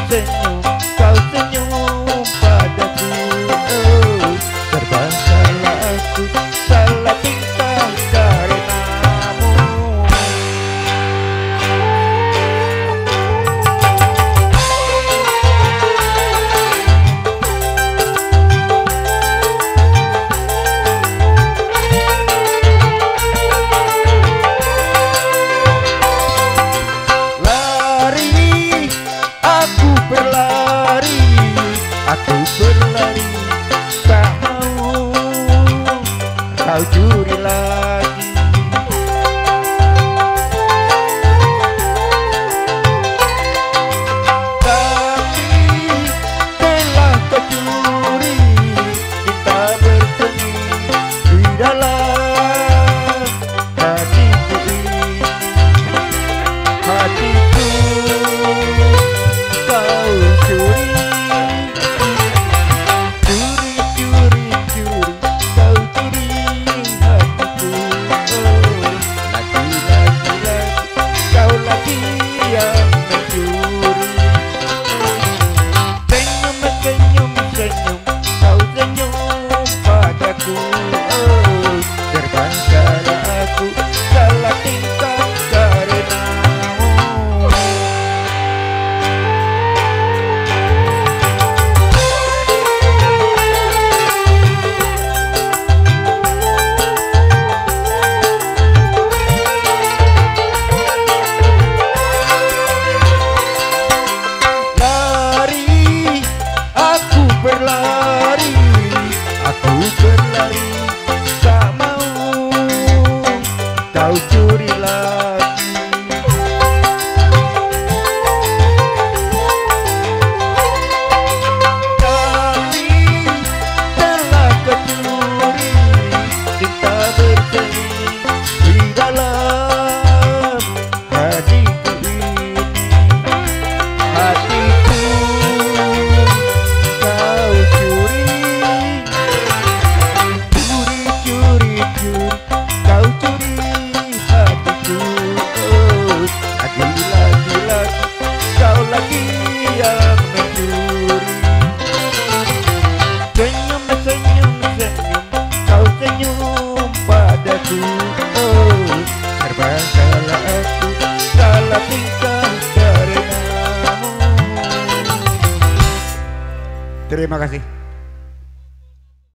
senyum, kau senyum padaku. Oh, serba salah aku, salah tingkah karenamu. Aku berlari, tak mau kau curi lagi. Tapi telah kau curi, kita bersemi di dalam hatiku ini. Hatiku kau curi. Berlari, tak mau kau curi lagi. Tapi telah kau curi, kita bersemi di dalam hatiku ini. Hatiku kau curi. Kau curi hatiku, oh, lagi-lagi kau lagi yang mencuri. Senyum, senyum, senyum, kau senyum padaku. Oh, serba salah aku, salah tingkah karenamu. Terima kasih.